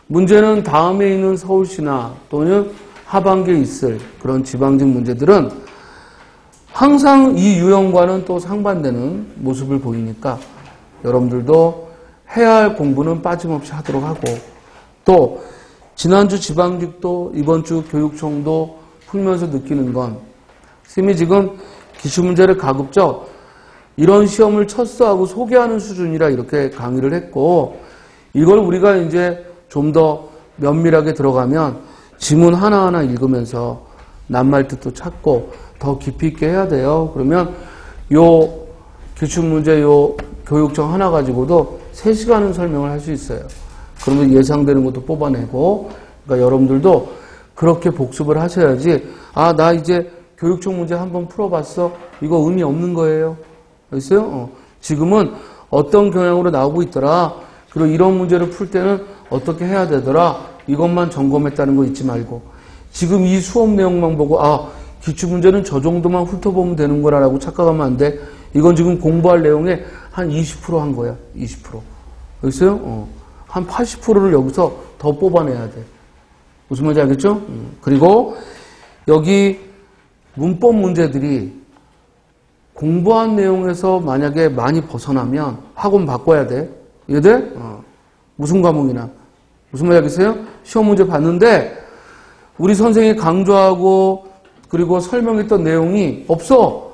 문제는 다음에 있는 서울시나 또는 하반기에 있을 그런 지방직 문제들은 항상 이 유형과는 또 상반되는 모습을 보이니까 여러분들도 해야 할 공부는 빠짐없이 하도록 하고, 또 지난주 지방직도 이번 주 교육청도 풀면서 느끼는 건, 쌤이 지금 기출문제를 가급적 이런 시험을 첫수하고 소개하는 수준이라 이렇게 강의를 했고, 이걸 우리가 이제 좀 더 면밀하게 들어가면 지문 하나하나 읽으면서 낱말 뜻도 찾고 더 깊이 있게 해야 돼요. 그러면 요 기출문제 요 교육청 하나 가지고도 3시간은 설명을 할 수 있어요. 그러면 예상되는 것도 뽑아내고, 그러니까 여러분들도 그렇게 복습을 하셔야지, 아, 나 이제 교육청 문제 한번 풀어봤어. 이거 의미 없는 거예요. 알겠어요? 지금은 어떤 경향으로 나오고 있더라. 그리고 이런 문제를 풀 때는 어떻게 해야 되더라. 이것만 점검했다는 거 잊지 말고. 지금 이 수업 내용만 보고, 아, 기출문제는 저 정도만 훑어보면 되는 거라고 착각하면 안 돼. 이건 지금 공부할 내용의 한 20% 한 거야. 20%. 알겠어요? 한 80%를 여기서 더 뽑아내야 돼. 무슨 말인지 알겠죠? 그리고 여기 문법 문제들이 공부한 내용에서 만약에 많이 벗어나면 학원 바꿔야 돼. 이해돼? 무슨 과목이나. 무슨 말인지 알겠어요? 시험 문제 봤는데 우리 선생님이 강조하고 그리고 설명했던 내용이 없어.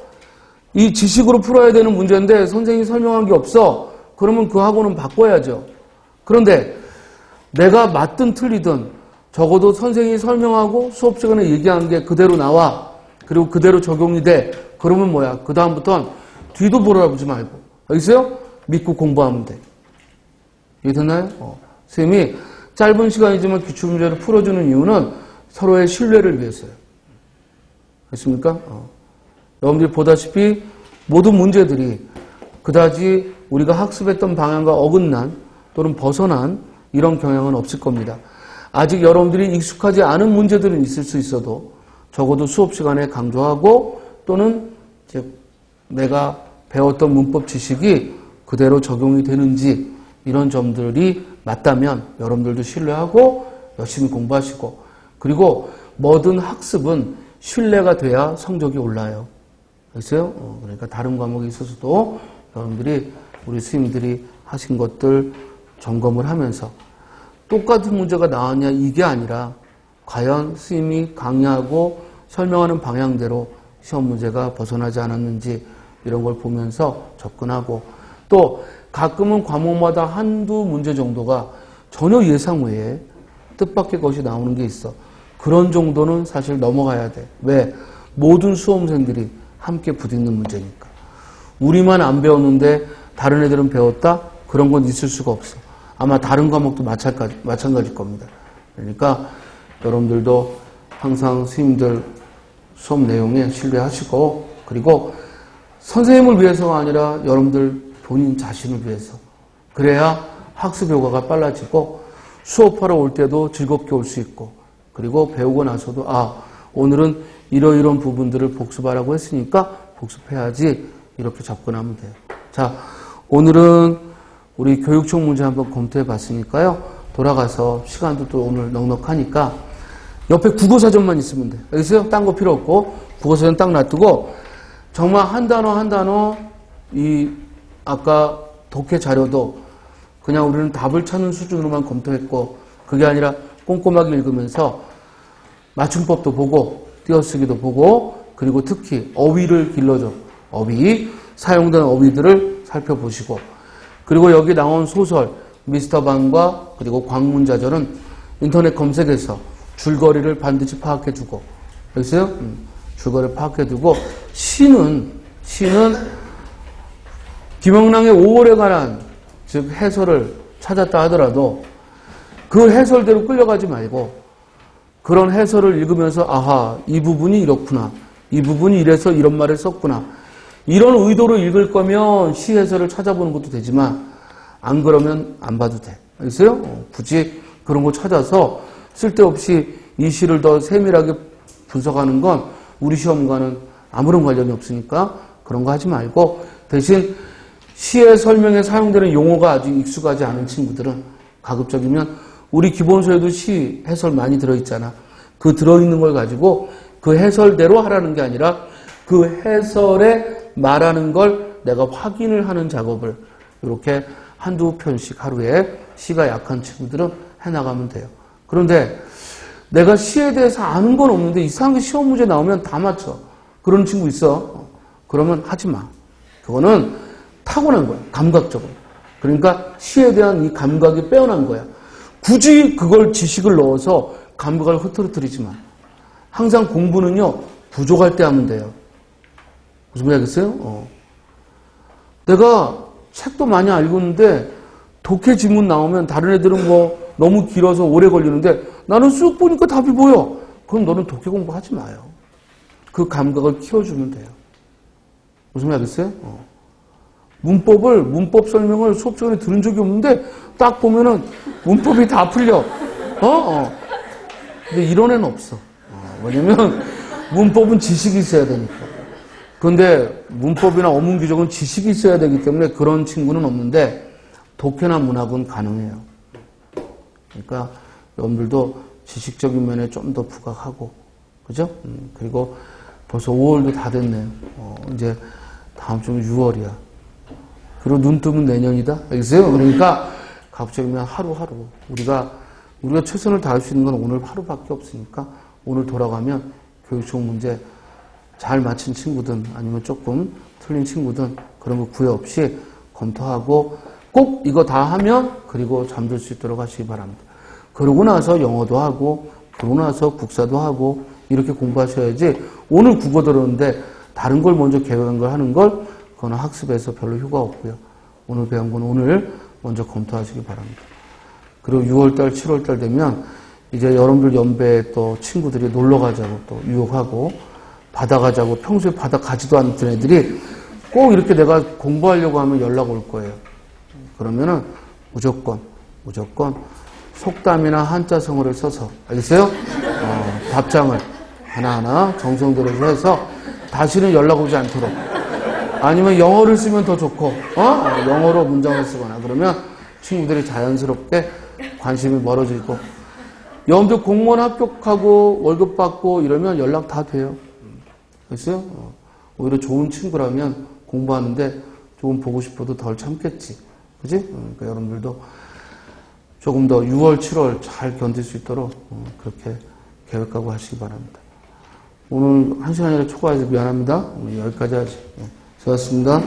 이 지식으로 풀어야 되는 문제인데 선생님이 설명한 게 없어. 그러면 그 학원은 바꿔야죠. 그런데 내가 맞든 틀리든 적어도 선생님이 설명하고 수업 시간에 얘기한 게 그대로 나와. 그리고 그대로 적용이 돼. 그러면 뭐야? 그 다음부터는 뒤도 보러보지 말고. 알겠어요? 믿고 공부하면 돼. 이해됐나요? 선생님이 짧은 시간이지만 기출문제를 풀어주는 이유는 서로의 신뢰를 위해서요. 됐습니까? 여러분들이 보다시피 모든 문제들이 그다지 우리가 학습했던 방향과 어긋난 또는 벗어난 이런 경향은 없을 겁니다. 아직 여러분들이 익숙하지 않은 문제들은 있을 수 있어도 적어도 수업 시간에 강조하고 또는 이제 내가 배웠던 문법 지식이 그대로 적용이 되는지 이런 점들이 맞다면 여러분들도 신뢰하고 열심히 공부하시고, 그리고 뭐든 학습은 신뢰가 돼야 성적이 올라요. 알겠어요? 그러니까 다른 과목에 있어서도 여러분들이 우리 스님들이 하신 것들 점검을 하면서 똑같은 문제가 나왔냐 이게 아니라 과연 스님이 강의하고 설명하는 방향대로 시험 문제가 벗어나지 않았는지 이런 걸 보면서 접근하고, 또 가끔은 과목마다 한두 문제 정도가 전혀 예상 외에 뜻밖의 것이 나오는 게 있어. 그런 정도는 사실 넘어가야 돼. 왜? 모든 수험생들이 함께 부딪는 문제니까. 우리만 안 배웠는데 다른 애들은 배웠다? 그런 건 있을 수가 없어. 아마 다른 과목도 마찬가지일 겁니다. 그러니까 여러분들도 항상 스님들 수업 내용에 신뢰하시고, 그리고 선생님을 위해서가 아니라 여러분들 본인 자신을 위해서. 그래야 학습 효과가 빨라지고 수업하러 올 때도 즐겁게 올 수 있고, 그리고 배우고 나서도 아, 오늘은 이러이러한 부분들을 복습하라고 했으니까 복습해야지, 이렇게 접근하면 돼요. 자, 오늘은 우리 교육청 문제 한번 검토해 봤으니까요. 돌아가서 시간도 또 오늘 넉넉하니까 옆에 국어사전만 있으면 돼요. 알겠어요? 딴 거 필요 없고 국어사전 딱 놔두고 정말 한 단어 한 단어, 이 아까 독해 자료도 그냥 우리는 답을 찾는 수준으로만 검토했고, 그게 아니라 꼼꼼하게 읽으면서 맞춤법도 보고 띄어쓰기도 보고, 그리고 특히 어휘를 길러줘. 어휘, 사용된 어휘들을 살펴보시고, 그리고 여기 나온 소설 미스터 반과 그리고 광문자전은 인터넷 검색해서 줄거리를 반드시 파악해두고, 알겠어요? 줄거리를 파악해두고, 시는 김영랑의 5월에 관한 즉 해설을 찾았다 하더라도 그 해설대로 끌려가지 말고 그런 해설을 읽으면서 아하, 이 부분이 이렇구나, 이 부분이 이래서 이런 말을 썼구나, 이런 의도로 읽을 거면 시 해설을 찾아보는 것도 되지만 안 그러면 안 봐도 돼. 알겠어요? 굳이 그런 거 찾아서 쓸데없이 이 시를 더 세밀하게 분석하는 건 우리 시험과는 아무런 관련이 없으니까 그런 거 하지 말고, 대신 시의 설명에 사용되는 용어가 아직 익숙하지 않은 친구들은 가급적이면 우리 기본서에도 시 해설 많이 들어있잖아. 그 들어있는 걸 가지고 그 해설대로 하라는 게 아니라 그 해설에 말하는 걸 내가 확인을 하는 작업을 이렇게 한두 편씩 하루에 시가 약한 친구들은 해나가면 돼요. 그런데 내가 시에 대해서 아는 건 없는데 이상하게 시험 문제 나오면 다 맞춰. 그런 친구 있어. 그러면 하지 마. 그거는 타고난 거야. 감각적으로. 그러니까 시에 대한 이 감각이 빼어난 거야. 굳이 그걸 지식을 넣어서 감각을 흐트러뜨리지만 항상 공부는요 부족할 때 하면 돼요. 무슨 말이 알겠어요? 내가 책도 많이 알고 있는데 독해 지문 나오면 다른 애들은 뭐 너무 길어서 오래 걸리는데 나는 쑥 보니까 답이 보여. 그럼 너는 독해 공부하지 마요. 그 감각을 키워주면 돼요. 무슨 말 알겠어요? 문법 설명을 수업 시간에 들은 적이 없는데 딱 보면은 문법이 다 풀려. 근데 이런 애는 없어. 왜냐면 문법은 지식이 있어야 되니까. 그런데 문법이나 어문 규정은 지식이 있어야 되기 때문에 그런 친구는 없는데 독해나 문학은 가능해요. 그러니까 여러분들도 지식적인 면에 좀 더 부각하고, 그죠? 그리고 벌써 5월도 다 됐네요. 이제 다음 주면 6월이야. 그리고 눈 뜨면 내년이다. 알겠어요? 그러니까 가급적이면 하루하루 우리가 최선을 다할 수 있는 건 오늘 하루밖에 없으니까 오늘 돌아가면 교육청 문제 잘 맞힌 친구든 아니면 조금 틀린 친구든 그런 거 구애 없이 검토하고 꼭 이거 다 하면 그리고 잠들 수 있도록 하시기 바랍니다. 그러고 나서 영어도 하고 그러고 나서 국사도 하고 이렇게 공부하셔야지 오늘 국어 들었는데 다른 걸 먼저 계획한 걸 하는 걸 그거는 학습에서 별로 효과 없고요. 오늘 배운 건 오늘 먼저 검토하시기 바랍니다. 그리고 6월달, 7월달 되면 이제 여러분들 연배에 또 친구들이 놀러 가자고 또 유혹하고 받아가자고 평소에 받아가지도 않던 애들이 꼭 이렇게 내가 공부하려고 하면 연락 올 거예요. 그러면은 무조건 속담이나 한자성어를 써서 알겠어요? 답장을 하나하나 정성들여서 해서 다시는 연락 오지 않도록 아니면 영어를 쓰면 더 좋고 영어로 문장을 쓰거나 그러면 친구들이 자연스럽게 관심이 멀어지고 여러분들 공무원 합격하고 월급 받고 이러면 연락 다 돼요. 알겠어요? 오히려 좋은 친구라면 공부하는데 조금 보고 싶어도 덜 참겠지. 그지? 그러니까 여러분들도 조금 더 6월, 7월 잘 견딜 수 있도록 그렇게 계획하고 하시기 바랍니다. 오늘 1시간이나 초과해서 미안합니다. 오늘 여기까지 하지. 수고하셨습니다.